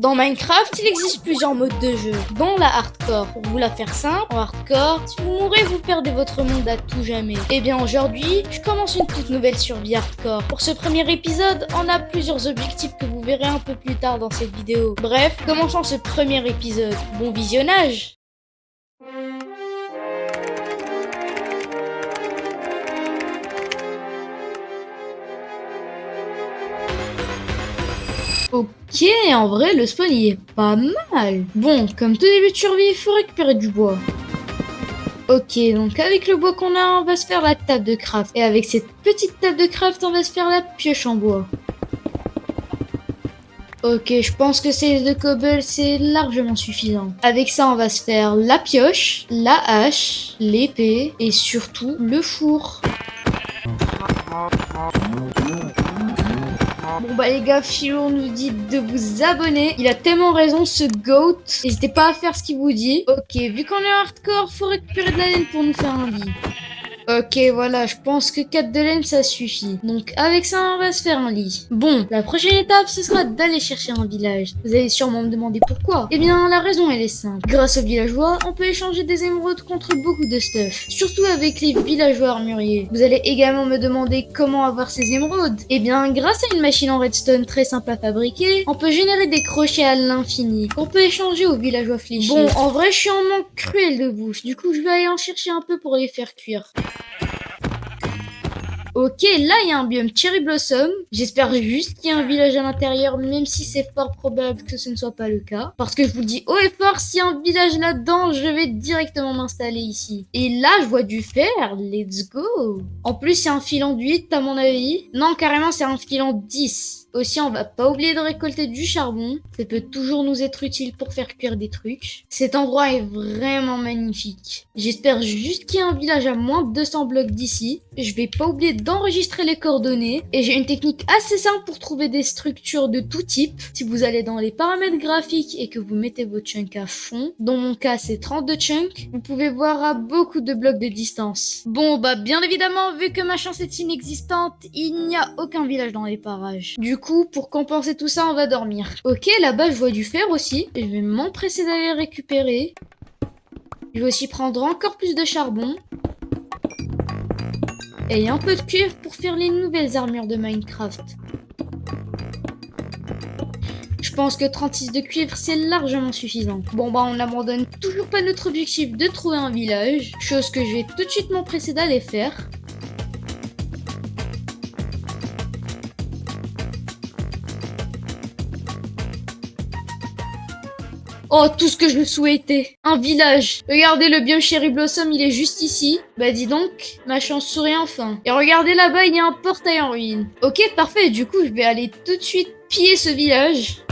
Dans Minecraft, il existe plusieurs modes de jeu, dont la hardcore. Pour vous la faire simple, en hardcore, si vous mourrez, vous perdez votre monde à tout jamais. Et bien aujourd'hui, je commence une toute nouvelle survie hardcore. Pour ce premier épisode, on a plusieurs objectifs que vous verrez un peu plus tard dans cette vidéo. Bref, commençons ce premier épisode. Bon visionnage! Ok, en vrai, le spawn il est pas mal. Bon, comme tout début de survie, il faut récupérer du bois. Ok, donc avec le bois qu'on a, on va se faire la table de craft. Et avec cette petite table de craft, on va se faire la pioche en bois. Ok, je pense que ces deux cobbles, c'est largement suffisant. Avec ça, on va se faire la pioche, la hache, l'épée et surtout le four. Bon bah les gars, Philo nous dit de vous abonner. Il a tellement raison ce goat. N'hésitez pas à faire ce qu'il vous dit. Ok, vu qu'on est hardcore, faut récupérer de la laine pour nous faire un lit. Ok, voilà, je pense que 4 de laine, ça suffit. Donc, avec ça, on va se faire un lit. Bon, la prochaine étape, ce sera d'aller chercher un village. Vous allez sûrement me demander pourquoi. Eh bien, la raison, elle est simple. Grâce aux villageois, on peut échanger des émeraudes contre beaucoup de stuff. Surtout avec les villageois armuriers. Vous allez également me demander comment avoir ces émeraudes. Eh bien, grâce à une machine en redstone très simple à fabriquer, on peut générer des crochets à l'infini qu'on peut échanger aux villageois fléchis. Bon, en vrai, je suis en manque cruel de bouffe. Du coup, je vais aller en chercher un peu pour les faire cuire. Ok, là il y a un biome Cherry Blossom. J'espère juste qu'il y a un village à l'intérieur, même si c'est fort probable que ce ne soit pas le cas. Parce que je vous le dis haut et fort, s'il y a un village là-dedans, je vais directement m'installer ici. Et là, je vois du fer, let's go. En plus, c'est un filon d'8 à mon avis. Non, carrément, c'est un filon 10. Aussi, on va pas oublier de récolter du charbon. Ça peut toujours nous être utile pour faire cuire des trucs. Cet endroit est vraiment magnifique. J'espère juste qu'il y a un village à moins de 200 blocs d'ici. Je vais pas oublier d'enregistrer les coordonnées. Et j'ai une technique assez simple pour trouver des structures de tout type. Si vous allez dans les paramètres graphiques et que vous mettez vos chunks à fond, dans mon cas c'est 32 chunks, vous pouvez voir à beaucoup de blocs de distance. Bon bah bien évidemment, vu que ma chance est inexistante, il n'y a aucun village dans les parages. Du coup, pour compenser tout ça, on va dormir. Ok, là-bas je vois du fer aussi. Je vais m'empresser d'aller le récupérer. Je vais aussi prendre encore plus de charbon. Et un peu de cuivre pour faire les nouvelles armures de Minecraft. Je pense que 36 de cuivre, c'est largement suffisant. Bon bah on n'abandonne toujours pas notre objectif de trouver un village. Chose que je vais tout de suite m'empresser d'aller faire. Oh, tout ce que je souhaitais. Un village. Regardez, le biome Cherry Blossom, il est juste ici. Bah dis donc, ma chance sourit enfin. Et regardez là-bas, il y a un portail en ruine. Ok, parfait. Du coup, je vais aller tout de suite piller ce village.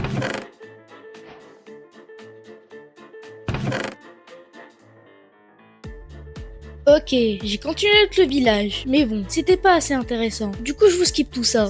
Ok, j'ai continué avec le village. Mais bon, c'était pas assez intéressant. Du coup, je vous skip tout ça.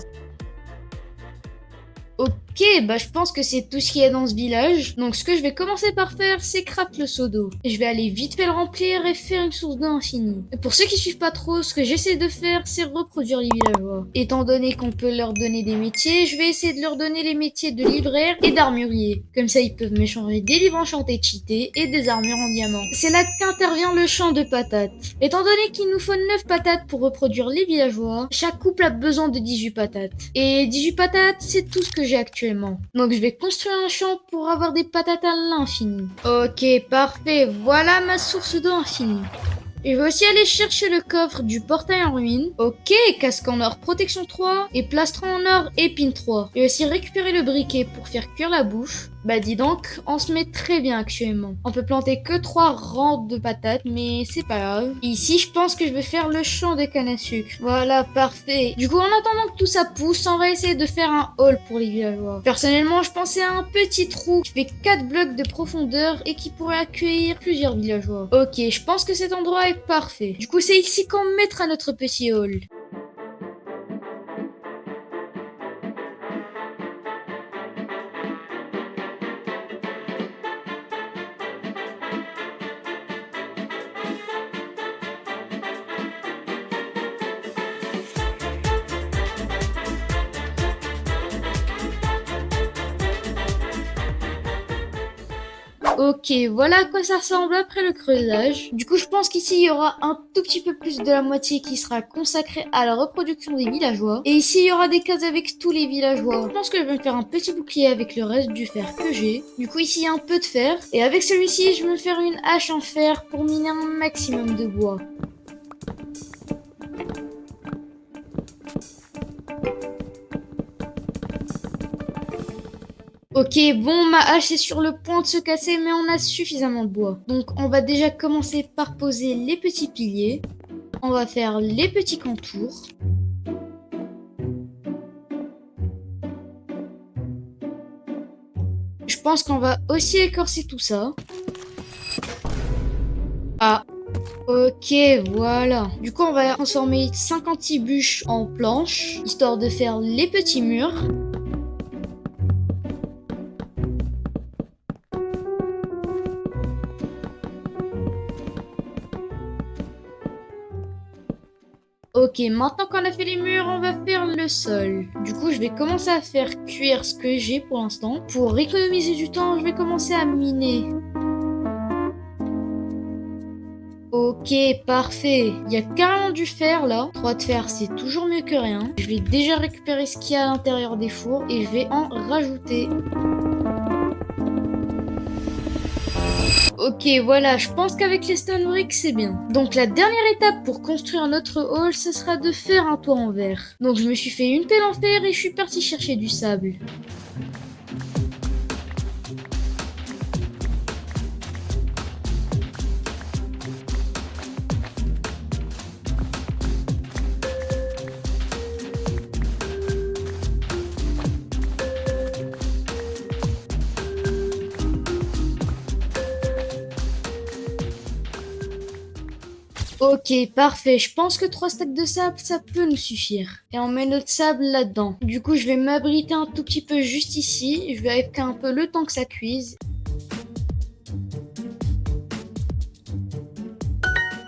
Ok, bah je pense que c'est tout ce qu'il y a dans ce village. Donc ce que je vais commencer par faire, c'est craft le seau d'eau. Je vais aller vite fait le remplir et faire une source d'eau infinie. Et pour ceux qui suivent pas trop, ce que j'essaie de faire, c'est reproduire les villageois. Étant donné qu'on peut leur donner des métiers, je vais essayer de leur donner les métiers de libraire et d'armurier. Comme ça, ils peuvent m'échanger des livres enchantés cheatés et des armures en diamant. C'est là qu'intervient le champ de patates. Étant donné qu'il nous faut 9 patates pour reproduire les villageois, chaque couple a besoin de 18 patates. Et 18 patates, c'est tout ce que j'ai actuellement. Donc je vais construire un champ pour avoir des patates à l'infini. Ok, parfait. Voilà ma source d'eau infinie. Je vais aussi aller chercher le coffre du portail en ruine. Ok, casque en or protection 3 et plastron en or épine 3. Je vais aussi récupérer le briquet pour faire cuire la bouffe. Bah dis donc, on se met très bien actuellement. On peut planter que 3 rangs de patates, mais c'est pas grave. Et ici, je pense que je vais faire le champ de canne à sucre. Voilà, parfait. Du coup, en attendant que tout ça pousse, on va essayer de faire un hall pour les villageois. Personnellement, je pensais à un petit trou qui fait 4 blocs de profondeur et qui pourrait accueillir plusieurs villageois. Ok, je pense que cet endroit est parfait. Du coup, c'est ici qu'on mettra notre petit hall. Ok, voilà à quoi ça ressemble après le creusage. Du coup, je pense qu'ici, il y aura un tout petit peu plus de la moitié qui sera consacrée à la reproduction des villageois. Et ici, il y aura des cases avec tous les villageois. Je pense que je vais me faire un petit bouclier avec le reste du fer que j'ai. Du coup, ici, il y a un peu de fer. Et avec celui-ci, je vais me faire une hache en fer pour miner un maximum de bois. Ok, bon, ma hache est sur le point de se casser, mais on a suffisamment de bois. Donc, on va déjà commencer par poser les petits piliers. On va faire les petits contours. Je pense qu'on va aussi écorcer tout ça. Ah, ok, voilà. Du coup, on va transformer 56 bûches en planches, histoire de faire les petits murs. Ok, maintenant qu'on a fait les murs, on va faire le sol. Du coup, je vais commencer à faire cuire ce que j'ai pour l'instant. Pour économiser du temps, je vais commencer à miner. Ok, parfait. Il y a carrément du fer là. 3 de fer, c'est toujours mieux que rien. Je vais déjà récupérer ce qu'il y a à l'intérieur des fours et je vais en rajouter. Ok, voilà, je pense qu'avec les stone bricks, c'est bien. Donc la dernière étape pour construire notre hall, ce sera de faire un toit en verre. Donc je me suis fait une pelle en fer et je suis parti chercher du sable. Ok, parfait. Je pense que 3 stacks de sable, ça peut nous suffire. Et on met notre sable là-dedans. Du coup, je vais m'abriter un tout petit peu juste ici. Je vais AFK un peu le temps que ça cuise.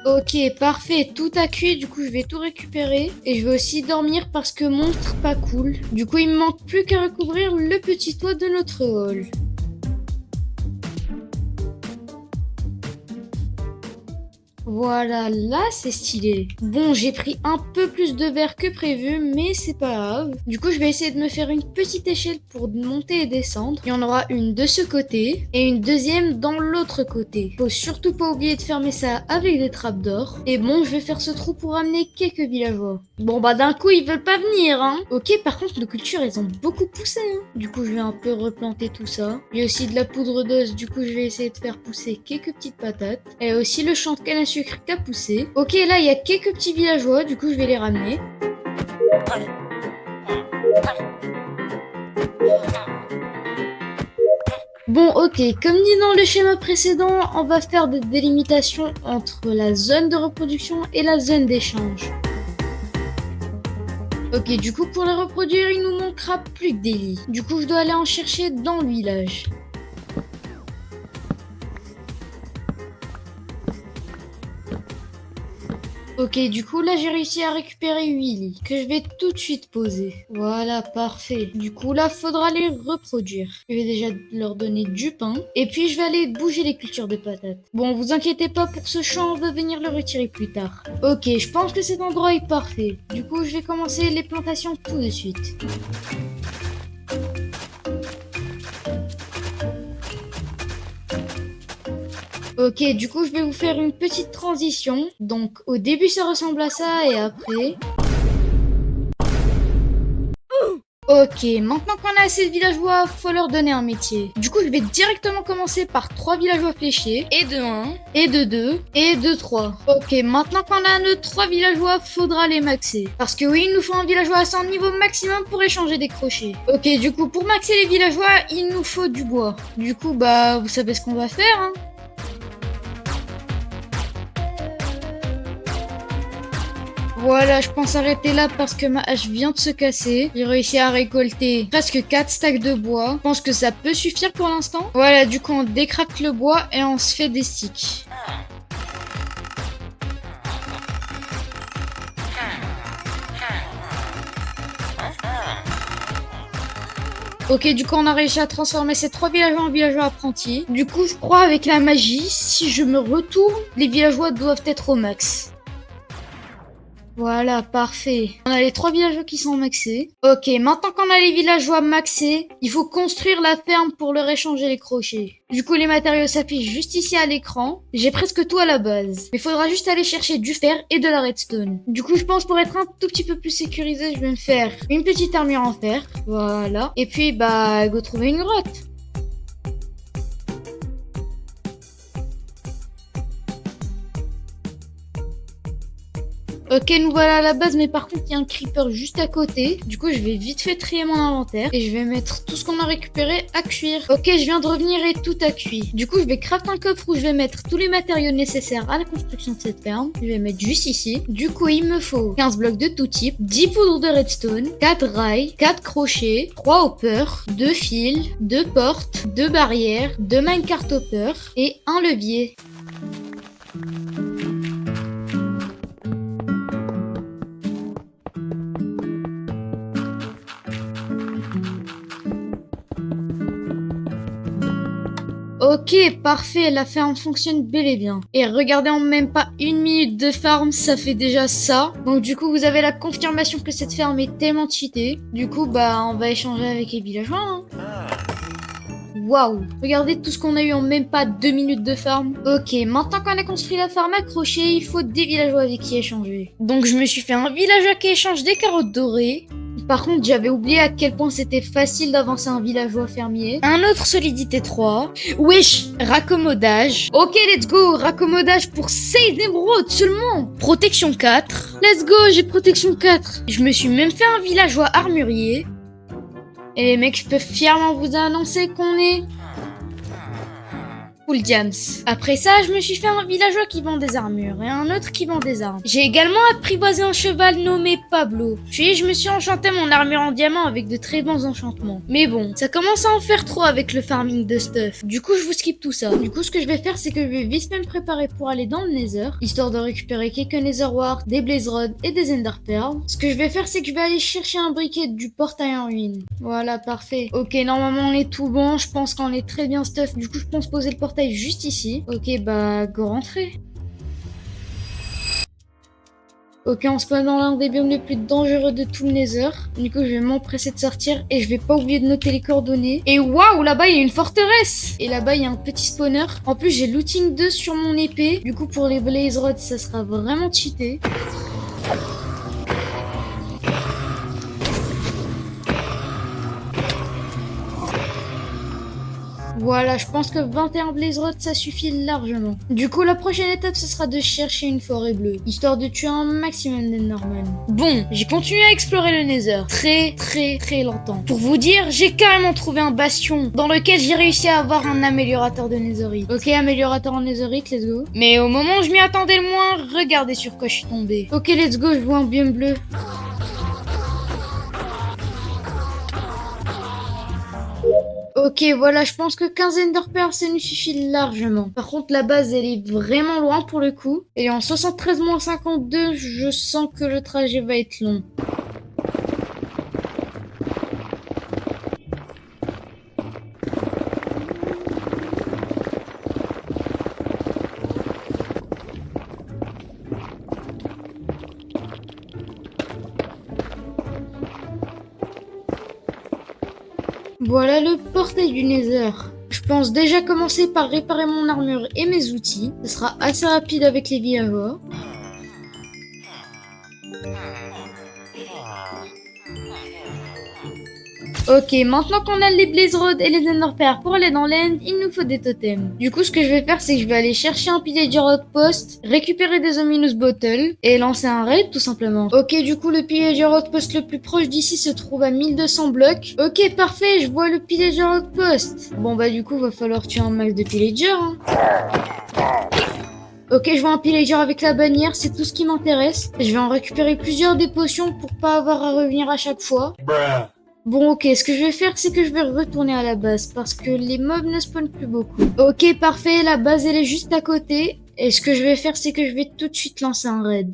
Ok, parfait. Tout a cuit. Du coup, je vais tout récupérer. Et je vais aussi dormir parce que monstre pas cool. Du coup, il me manque plus qu'à recouvrir le petit toit de notre hall. Voilà, là c'est stylé. Bon, j'ai pris un peu plus de verre que prévu, mais c'est pas grave. Du coup, je vais essayer de me faire une petite échelle pour monter et descendre. Il y en aura une de ce côté et une deuxième dans l'autre côté. Faut surtout pas oublier de fermer ça avec des trappes d'or. Et bon, je vais faire ce trou pour amener quelques villageois. Bon, bah d'un coup, ils veulent pas venir, hein. Ok, par contre, nos cultures, elles ont beaucoup poussé, hein. Du coup, je vais un peu replanter tout ça. Il y a aussi de la poudre d'os, du coup, je vais essayer de faire pousser quelques petites patates. Et aussi le champ de canne à sucre qu'a poussé. Ok, là, il y a quelques petits villageois, du coup, je vais les ramener. Bon, ok, comme dit dans le schéma précédent, on va faire des délimitations entre la zone de reproduction et la zone d'échange. Ok, du coup, pour les reproduire, il nous manquera plus que des lits. Du coup, je dois aller en chercher dans le village. Ok, du coup, là, j'ai réussi à récupérer 8 lits que je vais tout de suite poser. Voilà, parfait. Du coup, là, faudra les reproduire. Je vais déjà leur donner du pain. Et puis, je vais aller bouger les cultures de patates. Bon, vous inquiétez pas pour ce champ, on va venir le retirer plus tard. Ok, je pense que cet endroit est parfait. Du coup, je vais commencer les plantations tout de suite. Ok, du coup, je vais vous faire une petite transition. Donc, au début, ça ressemble à ça et après... Ok, maintenant qu'on a assez de villageois, faut leur donner un métier. Du coup, je vais directement commencer par 3 villageois fléchés, et de 1, et de 2, et de 3. Ok, maintenant qu'on a nos 3 villageois, faudra les maxer. Parce que oui, il nous faut un villageois à 100 niveau maximum pour échanger des crochets. Ok, du coup, pour maxer les villageois, il nous faut du bois. Du coup, bah, vous savez ce qu'on va faire, hein. Voilà, je pense arrêter là parce que ma hache vient de se casser. J'ai réussi à récolter presque 4 stacks de bois. Je pense que ça peut suffire pour l'instant. Voilà, du coup, on décrafte le bois et on se fait des sticks. Ok, du coup, on a réussi à transformer ces 3 villageois en villageois apprentis. Du coup, je crois avec la magie, si je me retourne, les villageois doivent être au max. Voilà, parfait. On a les 3 villageois qui sont maxés. Ok, maintenant qu'on a les villageois maxés, il faut construire la ferme pour leur échanger les crochets. Du coup, les matériaux s'affichent juste ici à l'écran. J'ai presque tout à la base. Il faudra juste aller chercher du fer et de la redstone. Du coup, je pense pour être un tout petit peu plus sécurisé, je vais me faire une petite armure en fer. Voilà. Et puis, bah, go trouver une grotte. Ok, nous voilà à la base, mais par contre, il y a un creeper juste à côté. Du coup, je vais vite fait trier mon inventaire et je vais mettre tout ce qu'on a récupéré à cuire. Ok, je viens de revenir et tout a cuit. Du coup, je vais craft un coffre où je vais mettre tous les matériaux nécessaires à la construction de cette ferme. Je vais mettre juste ici. Du coup, il me faut 15 blocs de tout type, 10 poudres de redstone, 4 rails, 4 crochets, 3 hoppers, 2 fils, 2 portes, 2 barrières, 2 minecart hoppers et un levier. Ok, parfait, la ferme fonctionne bel et bien. Et regardez, en même pas une minute de farm, ça fait déjà ça. Donc du coup, vous avez la confirmation que cette ferme est tellement cheatée. Du coup, bah, on va échanger avec les villageois, hein. Waouh, regardez tout ce qu'on a eu en même pas 2 minutes de farm. Ok, maintenant qu'on a construit la farm accrochée, il faut des villageois avec qui échanger. Donc je me suis fait un villageois qui échange des carottes dorées. Par contre, j'avais oublié à quel point c'était facile d'avancer un villageois fermier. Un autre solidité 3. Wesh, raccommodage. Ok, let's go, raccommodage pour 16 émeraudes seulement. Protection 4. Let's go, j'ai protection 4. Je me suis même fait un villageois armurier. Et les mecs, je peux fièrement vous annoncer qu'on est full diams. Après ça, je me suis fait un villageois qui vend des armures et un autre qui vend des armes. J'ai également apprivoisé un cheval nommé Pablo. Puis je me suis enchanté mon armure en diamant avec de très bons enchantements. Mais bon, ça commence à en faire trop avec le farming de stuff. Du coup, je vous skip tout ça. Du coup, ce que je vais faire, c'est que je vais vite me préparer pour aller dans le Nether, histoire de récupérer quelques Nether Warts, des Blaze Rods et des Ender Pearls. Ce que je vais faire, c'est que je vais aller chercher un briquet du portail en ruine. Voilà, parfait. Ok, normalement, on est tout bon. Je pense qu'on est très bien stuff. Du coup, je pense poser le portail juste ici. Ok, bah, go rentrer. Ok, on spawn dans l'un des biomes les plus dangereux de tout le Nether. Du coup, je vais m'empresser de sortir et je vais pas oublier de noter les coordonnées. Et waouh, là-bas, il y a une forteresse. Et là-bas, il y a un petit spawner. En plus, j'ai looting 2 sur mon épée. Du coup, pour les Blaze Rods, ça sera vraiment cheaté. Voilà, je pense que 21 Blaze Rods, ça suffit largement. Du coup, la prochaine étape, ce sera de chercher une forêt bleue, histoire de tuer un maximum d'Enderman. Bon, j'ai continué à explorer le Nether, très longtemps. Pour vous dire, j'ai carrément trouvé un bastion, dans lequel j'ai réussi à avoir un améliorateur de Netherite. Ok, améliorateur en Netherite, let's go. Mais au moment où je m'y attendais le moins, regardez sur quoi je suis tombé. Ok, let's go, je vois un biome bleu. Ok, voilà, je pense que 15 Ender Pearls, ça nous suffit largement. Par contre, la base, elle est vraiment loin pour le coup. Et en 73-52, je sens que le trajet va être long. Voilà le portail du Nether. Je pense déjà commencer par réparer mon armure et mes outils. Ce sera assez rapide avec les villageois. Ok, maintenant qu'on a les Blaze Rods et les Ender Pearls pour aller dans l'end, il nous faut des totems. Du coup, ce que je vais faire, c'est que je vais aller chercher un pillager outpost, récupérer des ominous bottles et lancer un raid tout simplement. Ok, du coup, le pillager outpost le plus proche d'ici se trouve à 1200 blocs. Ok, parfait, je vois le pillager outpost. Bon bah du coup, va falloir tuer un max de pillagers, hein. Ok, je vois un pillager avec la bannière, c'est tout ce qui m'intéresse. Je vais en récupérer plusieurs des potions pour pas avoir à revenir à chaque fois. Bon, ok, ce que je vais faire, c'est que je vais retourner à la base parce que les mobs ne spawnent plus beaucoup. Ok, parfait, la base elle est juste à côté. Et ce que je vais faire, c'est que je vais tout de suite lancer un raid.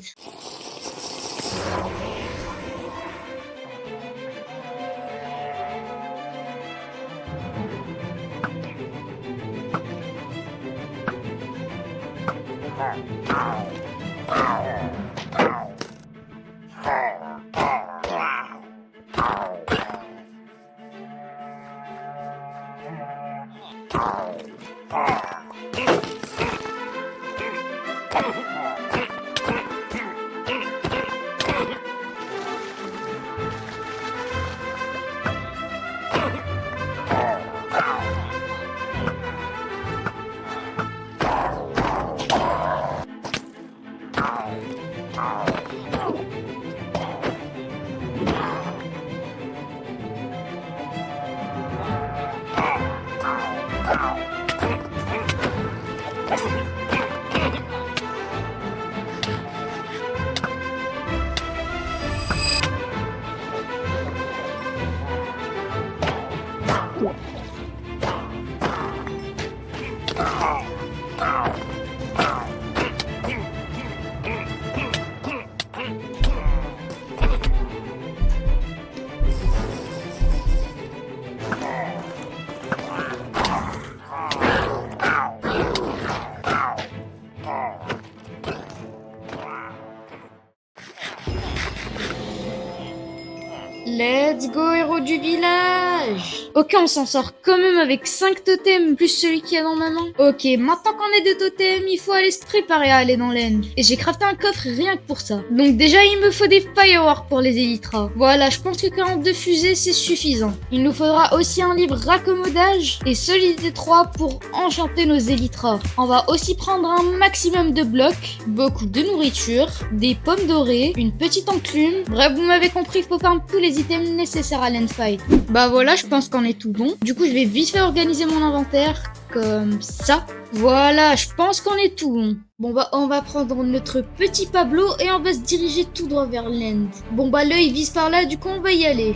Let's go, héros du village! Ok, on s'en sort quand même avec 5 totems, plus celui qu'il y a dans ma main. Ok, maintenant qu'on est 2 totems, il faut aller se préparer à aller dans l'end. Et j'ai crafté un coffre rien que pour ça. Donc déjà, il me faut des fireworks pour les Elytras. Voilà, je pense que 42 fusées, c'est suffisant. Il nous faudra aussi un livre raccommodage et solidité 3 pour enchanter nos Elytras. On va aussi prendre un maximum de blocs, beaucoup de nourriture, des pommes dorées, une petite enclume. Bref, vous m'avez compris, il faut faire tous les items nécessaires à l'endfight. Bah voilà, je pense qu'on est tout bon. Du coup, je vais vite fait organiser mon inventaire comme ça. Voilà, je pense qu'on est tout bon. Bon bah, on va prendre notre petit Pablo et on va se diriger tout droit vers l'end. Bon bah, l'œil vise par là, du coup, on va y aller.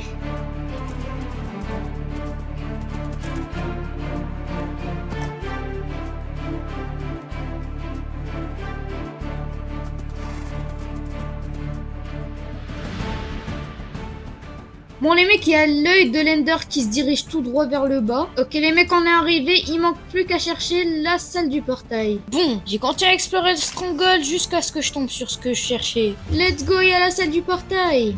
Bon les mecs, il y a l'œil de l'Ender qui se dirige tout droit vers le bas. Ok les mecs, on est arrivé, il manque plus qu'à chercher la salle du portail. Bon, j'ai continué à explorer le Stronghold jusqu'à ce que je tombe sur ce que je cherchais. Let's go, il y a la salle du portail.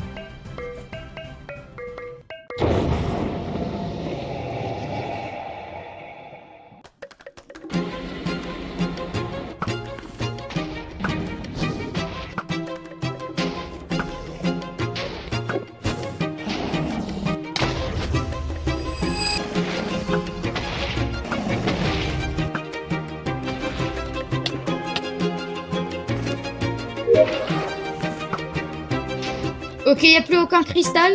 Ok, il n'y a plus aucun cristal.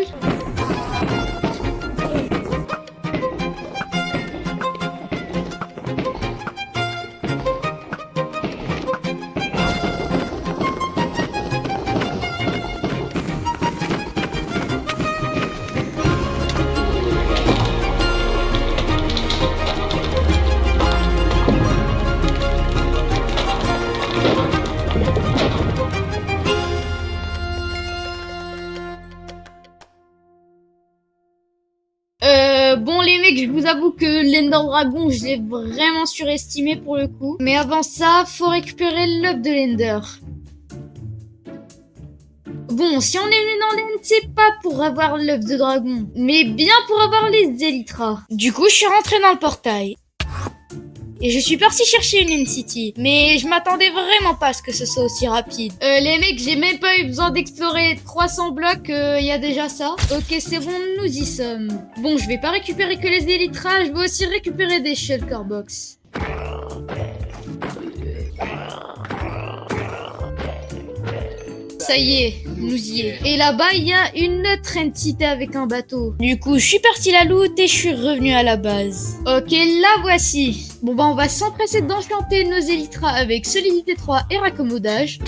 Bon les mecs, je vous avoue que l'Ender Dragon, je l'ai vraiment surestimé pour le coup. Mais avant ça, faut récupérer l'œuf de l'Ender. Bon, si on est venu dans l'end, c'est pas pour avoir l'œuf de dragon, mais bien pour avoir les Elytras. Du coup, je suis rentré dans le portail. Et je suis parti chercher une End City. Mais je m'attendais vraiment pas à ce que ce soit aussi rapide. Les mecs, j'ai même pas eu besoin d'explorer 300 blocs, y a déjà ça. Ok, c'est bon, nous y sommes. Bon, je vais pas récupérer que les Elytras, je vais aussi récupérer des Shulker Box. Ça y est, nous y est. Et là-bas, il y a une autre entité avec un bateau. Du coup, je suis parti la loot et je suis revenu à la base. Ok, la voici. Bon bah, on va s'empresser d'enchanter nos Elytras avec solidité 3 et raccommodage.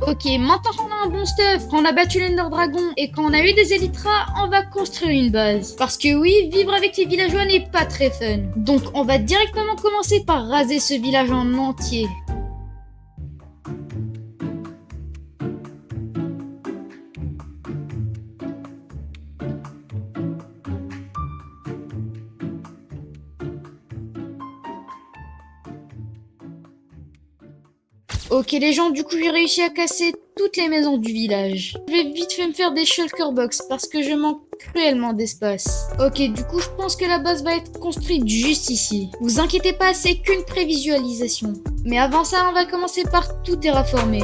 Ok, maintenant qu'on a un bon stuff, qu'on a battu l'Ender Dragon et qu'on a eu des Elytras, on va construire une base. Parce que oui, vivre avec les villageois n'est pas très fun. Donc on va directement commencer par raser ce village en entier. Ok les gens, du coup j'ai réussi à casser toutes les maisons du village. Je vais vite fait me faire des shulker box parce que je manque cruellement d'espace. Ok, du coup je pense que la base va être construite juste ici. Vous inquiétez pas, c'est qu'une prévisualisation. Mais avant ça, on va commencer par tout terraformer.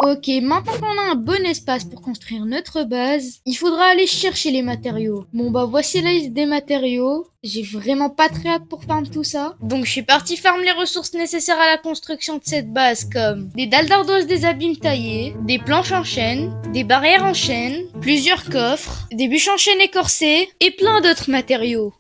Ok, maintenant qu'on a un bon espace pour construire notre base, il faudra aller chercher les matériaux. Bon bah voici la liste des matériaux. J'ai vraiment pas très hâte pour farm tout ça. Donc je suis parti farm les ressources nécessaires à la construction de cette base comme des dalles d'ardoise des abîmes taillées, des planches en chêne, des barrières en chêne, plusieurs coffres, des bûches en chêne écorcées et plein d'autres matériaux.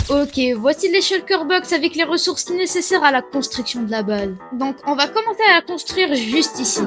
Ok, voici les shulker box avec les ressources nécessaires à la construction de la base. Donc on va commencer à la construire juste ici.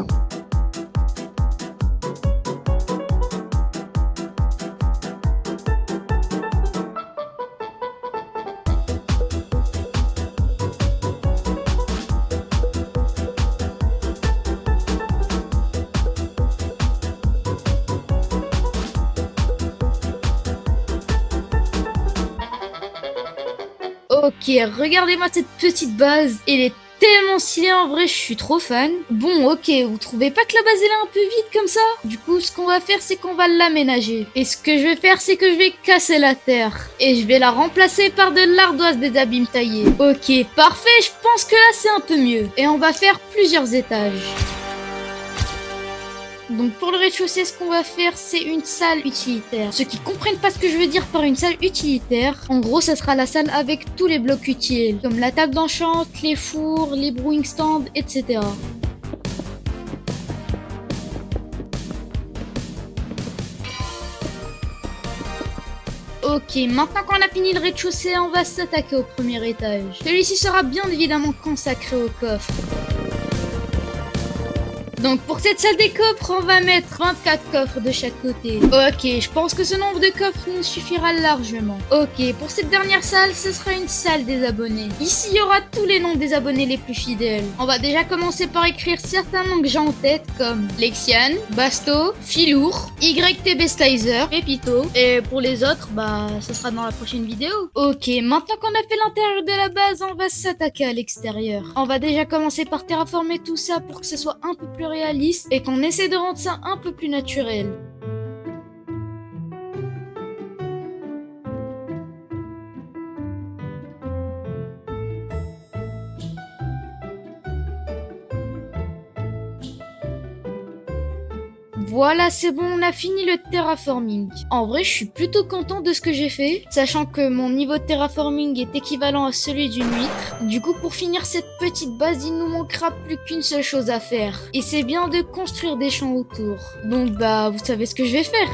Ok, regardez-moi cette petite base. Elle est tellement stylée en vrai, je suis trop fan. Bon, ok, vous trouvez pas que la base elle est un peu vide comme ça? Du coup, ce qu'on va faire, c'est qu'on va l'aménager. Et ce que je vais faire, c'est que je vais casser la terre. Et je vais la remplacer par de l'ardoise des abîmes taillés. Ok, parfait, je pense que là c'est un peu mieux. Et on va faire plusieurs étages. Donc pour le rez-de-chaussée, ce qu'on va faire, c'est une salle utilitaire. Ceux qui comprennent pas ce que je veux dire par une salle utilitaire, en gros, ça sera la salle avec tous les blocs utiles, comme la table d'enchant, les fours, les brewing stands, etc. Ok, maintenant qu'on a fini le rez-de-chaussée, on va s'attaquer au premier étage. Celui-ci sera bien évidemment consacré au coffre. Donc pour cette salle des coffres, on va mettre 24 coffres de chaque côté. Ok, je pense que ce nombre de coffres nous suffira largement. Ok, pour cette dernière salle, ce sera une salle des abonnés. Ici, il y aura tous les noms des abonnés les plus fidèles. On va déjà commencer par écrire certains noms que j'ai en tête comme Lexian, Basto, Filour, YTB Slicer, Pepito. Et pour les autres, bah ce sera dans la prochaine vidéo. Ok, maintenant qu'on a fait l'intérieur de la base, on va s'attaquer à l'extérieur. On va déjà commencer par terraformer tout ça pour que ce soit un peu plus réaliste et qu'on essaie de rendre ça un peu plus naturel. Voilà, c'est bon, on a fini le terraforming. En vrai, je suis plutôt content de ce que j'ai fait, sachant que mon niveau de terraforming est équivalent à celui d'une huître. Du coup, pour finir cette petite base, il nous manquera plus qu'une seule chose à faire. Et c'est bien de construire des champs autour. Donc bah, vous savez ce que je vais faire.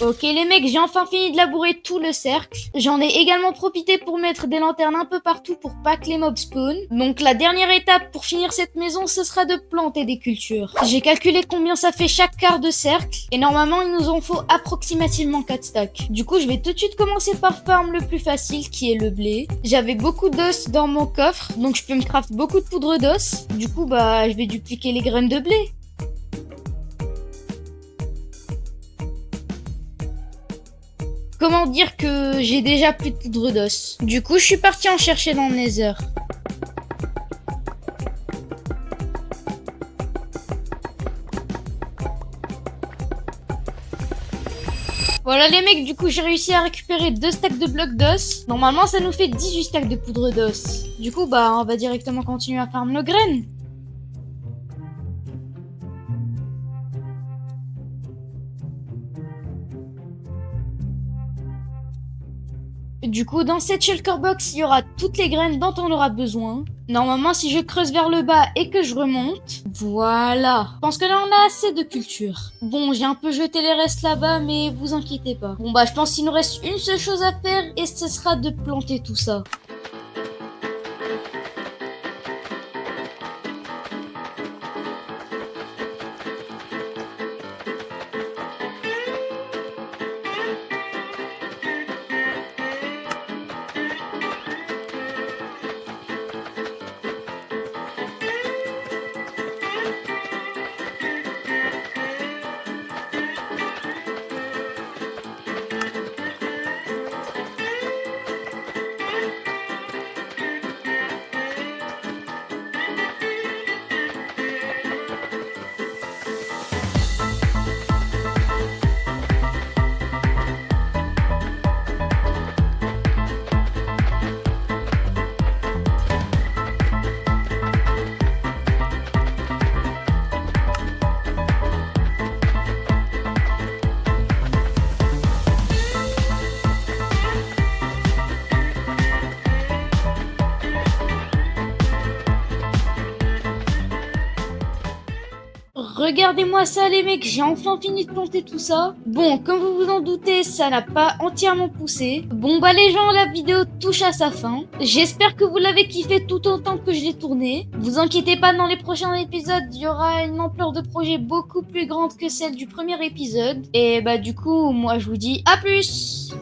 Ok les mecs, j'ai enfin fini de labourer tout le cercle. J'en ai également profité pour mettre des lanternes un peu partout pour pas que les mobs spawn. Donc la dernière étape pour finir cette maison, ce sera de planter des cultures. J'ai calculé combien ça fait chaque quart de cercle. Et normalement, il nous en faut approximativement 4 stacks. Du coup, je vais tout de suite commencer par farm le plus facile qui est le blé. J'avais beaucoup d'os dans mon coffre, donc je peux me craft beaucoup de poudre d'os. Du coup, bah, je vais dupliquer les graines de blé. Comment dire que j'ai déjà plus de poudre d'os. Du coup, je suis parti en chercher dans le Nether. Voilà les mecs, du coup j'ai réussi à récupérer 2 stacks de blocs d'os. Normalement ça nous fait 18 stacks de poudre d'os. Du coup bah on va directement continuer à farm nos graines. Du coup, dans cette shulker box, il y aura toutes les graines dont on aura besoin. Normalement, si je creuse vers le bas et que je remonte, voilà. Je pense que là, on a assez de culture. Bon, j'ai un peu jeté les restes là-bas, mais vous inquiétez pas. Bon, bah, je pense qu'il nous reste une seule chose à faire et ce sera de planter tout ça. Regardez-moi ça les mecs, j'ai enfin fini de planter tout ça. Bon, comme vous vous en doutez, ça n'a pas entièrement poussé. Bon bah les gens, la vidéo touche à sa fin. J'espère que vous l'avez kiffé tout autant que je l'ai tourné. Vous inquiétez pas, dans les prochains épisodes, il y aura une ampleur de projet beaucoup plus grande que celle du premier épisode. Et bah du coup, moi je vous dis à plus.